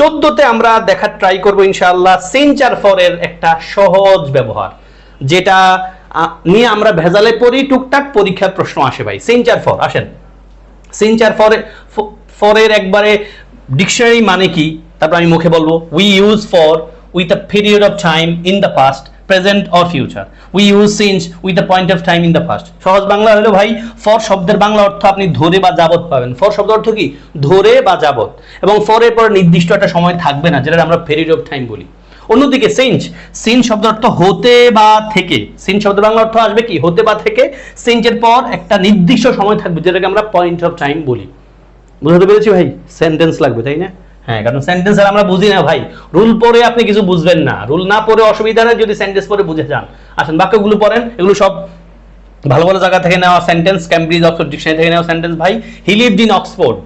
14তে আমরা দেখার ট্রাই করব ইনশাআল্লাহ সিঞ্চ আর ফর এর একটা সহজ ব্যবহার, যেটা নিয়ে আমরা ভেজালে পড়ি, টুকটাক পরীক্ষার প্রশ্ন আসে ভাই। সিঞ্চ আর ফর, আসেন সিঞ্চ আর ফর এর একবারে ডিকশনারি মানে কি, তারপর আমি মুখে বলবো। We use for with a period of time in the past, present or future. We use since with a point of time in the past. সহজ বাংলা হলো ভাই, ফর শব্দের বাংলা অর্থ আপনি ধরে বা যাবত পাবেন। ফর শব্দ অর্থ কি? ধরে বা যাবত, এবং ফর এর পরে নির্দিষ্ট একটা সময় থাকবে না, যেটা আমরা পিরিয়ড অফ টাইম বলি। অন্যদিকে সিঞ্চ, সিঞ্চ শব্দ অর্থ হতে বা থেকে। সিঞ্চ শব্দের বাংলা অর্থ আসবে কি? হতে বা থেকে। সিঞ্চের পর একটা নির্দিষ্ট সময় থাকবে, যেটাকে আমরা পয়েন্ট অফ টাইম বলি। বুঝতে পেরেছি ভাই? সেন্টেন্স লাগবে তাই না? হ্যাঁ, কারণ সেন্টেন্স আর আমরা বুঝি না ভাই। রুল পড়ে আপনি কিছু বুঝবেন না, রুল না পড়ে অসুবিধা নেই, যদি সেন্টেন্স পড়ে বুঝে যান। আসেন বাক্যগুলো পড়েন, এগুলো সব ভালো ভালো জায়গা থেকে নেওয়া সেন্টেন্স, ক্যামব্রিজ অক্সফোর্ড ডিকশনারি থেকে নেওয়া সেন্টেন্স ভাই। হি লিভড ইন অক্সফোর্ড,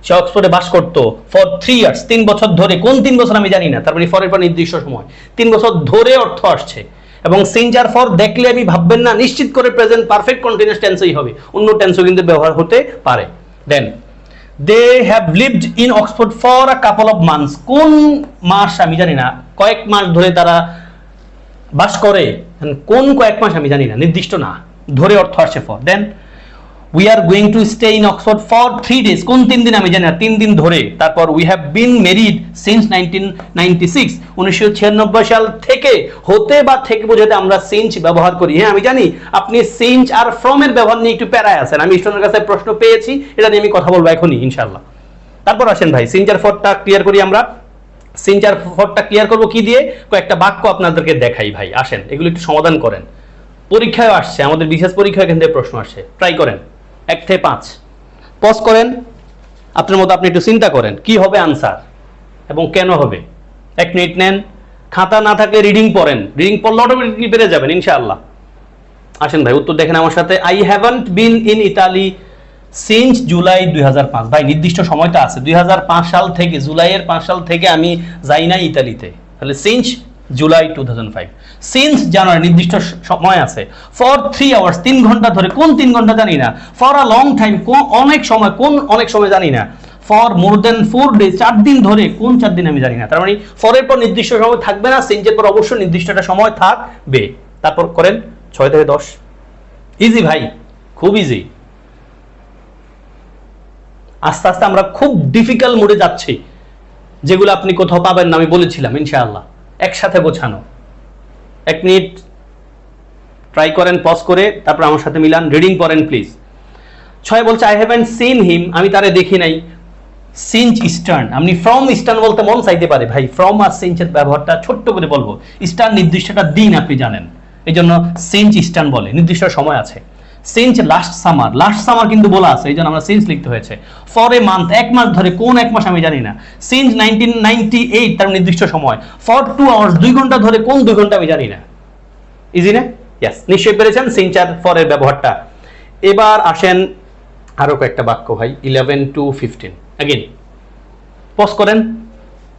সে অক্সফোর্ডে বাস করতো। ফর 3 ইয়ার্স, 3 বছর ধরে। কোন 3 বছর আমি জানি না, তারপরে ফরের পর নির্দিষ্ট সময়, 3 বছর ধরে অর্থ আসছে। এবং সিঞ্চ আর ফর দেখলে আমি ভাববেন না নিশ্চিত করে প্রেজেন্ট পারফেক্ট কন্টিনিউয়াস টেন্সই হবে, অন্য টেন্সও কিন্তু ব্যবহার হতে পারে। Then they have lived in Oxford for a couple of months, কোন মাস আমি জানি না, কয়েক মাস ধরে তারা বাস করে। কোন কয়েক মাস আমি জানি না, নির্দিষ্ট না, ধরে অর্থ আসছে for. Then we are going to stay in Oxford for 3 days, কোন 3 দিন আমি জানি না, 3 দিন ধরে। তারপর we have been married since 1996, 1996 সাল থেকে। হতে বা থেকে বোঝাতে আমরা সিঞ্চ ব্যবহার করি। হ্যাঁ আমি জানি আপনি সিঞ্চ আর ফ্রম এর ব্যবহার নিয়ে একটু প্যারায় আছেন, আমি স্টুডেন্টের কাছে প্রশ্ন পেয়েছি, এটা নিয়ে আমি কথা বলবো এখনই ইনশাআল্লাহ। তারপর আসেন ভাই সিঞ্চ আর ফরটা ক্লিয়ার করি আমরা। সিঞ্চ আর ফরটা ক্লিয়ার করবো কি দিয়ে? কয়েকটা বাক্য আপনাদেরকে দেখাই ভাই। আসেন এগুলো একটু সমাধান করেন, পরীক্ষায় আসছে, আমাদের বিশেষ পরীক্ষা এখান থেকে প্রশ্ন আসছে। ট্রাই করেন 1 থেকে 5, পজ করেন, আপনার মতো আপনি একটু চিন্তা করেন কি হবে আনসার এবং কেন হবে। 1 মিনিট নেন, খাতা না থাকলে রিডিং পড়েন, রিডিং পড়লে অটোমেটিকলি পেরে যাবেন ইনশাআল্লাহ। আসেন ভাই উত্তর দেখেন আমার সাথে। I haven't been in Italy since July 2005, ভাই নির্দিষ্ট সময়টা আছে 2005 সাল থেকে, জুলাইয়ের 5 সাল থেকে আমি যাই না ইতালিতে, তাহলে সিন্স জুলাই 2005। সিন্স জানুয়ারি, নির্দিষ্ট সময় আছে। ফর 3 আওয়ার্স, 3 ঘন্টা ধরে, কোন 3 ঘন্টা জানি না। ফর আ লং টাইম, কোন অনেক সময়, কোন অনেক সময় জানি না। ফর মোর দেন 4 days, 4 দিন ধরে, কোন 4 দিন আমি জানি না। তার মানে ফরের পর নির্দিষ্ট সময় থাকবে না, সিন্সের পর অবশ্যই নির্দিষ্ট একটা সময় থাকবে। তারপর করেন 6 থেকে 10, ইজি ভাই, খুব ইজি। আস্তে আস্তে আমরা খুব ডিফিকাল্ট মোডে যাচ্ছি, যেগুলো আপনি কোথাও পাবেন না, আমি বলেছিলাম ইনশাআল্লাহ। একসাথে গোছানো। 1 মিনিট ট্রাই করেন পজ করে, তারপর আমার সাথে মিলান, রিডিং পড়েন প্লিজ। 6 বলছে আই হ্যাভেন্ট সিন হিম, আমি তারে দেখি নাই। সিঞ্চ ইস্টার্ন, আপনি ফ্রম ইস্টার্ন বলতে মন চাইতে পারে ভাই, ফ্রম আর সিঞ্চের ব্যবহারটা ছোট্ট করে বলবো। ইস্টার্ন নির্দিষ্টটা দিন আপনি জানেন, এই জন্য সিঞ্চ ইস্টার্ন বলে, নির্দিষ্ট সময় আছে। Since last summer, last summer কিন্তু বলা আছে, এই জন্য আমরা সিঞ্চ লিখতে হয়েছে। ফর এ মান্থ, 1 মাস ধরে, কোন 1 মাস আমি জানি না। সিঞ্চ 1998, তার নির্দিষ্ট সময়। ফর 2 আওয়ার্স, 2 ঘন্টা ধরে, কোন 2 ঘন্টা আমি জানি না। ইজি না? ইয়েস, নিশ্চয়ই পেরেছেন সিঞ্চ আর ফর এর ব্যবহারটা। এবার আসেন আরো কয়েকটা বাক্য ভাই, 11 to 15। अगेन পজ করেন,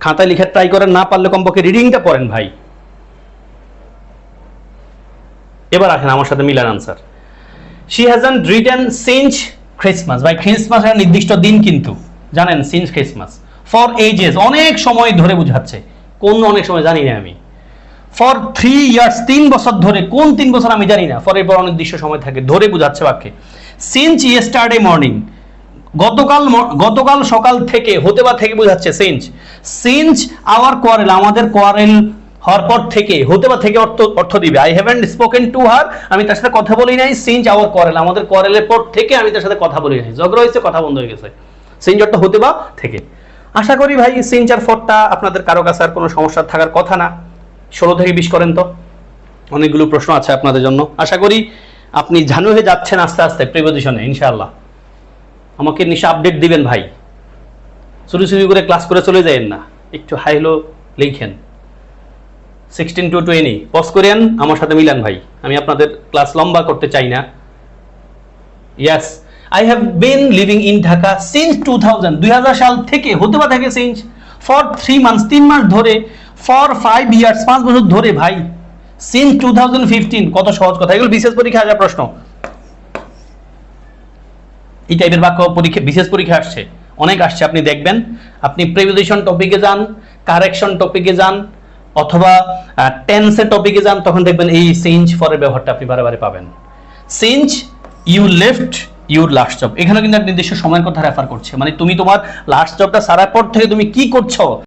খাতায় লিখে ট্রাই করেন, না পারলে কমপক্ষে রিডিংটা পড়েন ভাই। এবার আসেন আমার সাথে Milan answer. She hasn't written since Christmas, ভাই ক্রিসমাস এর নির্দিষ্ট দিন কিন্তু জানেন, সিন্স ক্রিসমাস। ফর এজেস, অনেক সময় ধরে বুঝাচ্ছে, কোন অনেক সময় জানি না আমি। ফর 3 ইয়ার্স, 3 বছর ধরে, কোন 3 বছর আমি জানি না। ফর এর পর অনির্দিষ্ট সময় থাকে, ধরে বুঝাচ্ছে বাক্যে। সিন্স ইয়েস্টারডে মর্নিং, গতকাল সকাল থেকে, হতে বা থেকে বোঝাচ্ছে সিন্স। সিন্স আওয়ার কোয়ারেল, আমাদের কোয়ারেল হওয়ার পর থেকে, হতে বা থেকে অর্থ দিবে। I haven't spoken to her, আমি তার সাথে কথা বলি নাই। সিন্স আওয়ার কোয়ারেল, আমাদের কোয়ারেলের পর থেকে আমি তার সাথে কথা বলি নাই, ঝগড়া হয়েছে, কথা বন্ধ হয়ে গেছে। সিন্স অর্থ হতে বা থেকে। আশা করি ভাই সিন্স আর ফরটা আপনাদের কারো কাছে আর কোনো সমস্যা থাকার কথা না। 16 থেকে 20 করেন তো, অনেকগুলো প্রশ্ন আছে আপনাদের জন্য। আশা করি আপনি ঝানু হয়ে যাচ্ছেন আস্তে আস্তে প্রিপোজিশনে ইনশাআল্লাহ। আমাকে নিশ্চয় আপডেট দিবেন ভাই, চুরি চুরি করে ক্লাস করে চলে যাবেন না, একটু হাই হ্যালো লিখেন। 16 to 20 পজ করেন, আমার সাথে মিলান ভাই, আমি আপনাদের ক্লাস লম্বা করতে চাই না। Yes, I have been living in Dhaka since 2000, 2000 সাল থেকে, হতে বা থেকে সিন্স। ফর 3 মান্থস, 3 মাস ধরে। ফর 5 ইয়ার্স, 5 বছর ধরে ভাই। সিন্স 2015, কত সহজ কথা, এগুলো বিশেষ পরীক্ষা আসা প্রশ্ন। এই টাইপের বাক্য পরীক্ষা, বিশেষ পরীক্ষা আসছে, অনেক আসছে, আপনি দেখবেন। আপনি প্রিপোজিশন টপিকে যান, কারেকশন টপিকে যান, অথবা টেন্সের টপিকে যান, তখন দেখবেন এই চেঞ্জ ফরের ব্যবহারটা আপনি বারে বারে পাবেন। Change you left your last job, এখানে কিন্তু এক নির্দিষ্ট সময়ের কথা রেফার করছে, মানে তুমি তোমার লাস্ট জবটা ছাড়ার পর থেকে তুমি কি করছো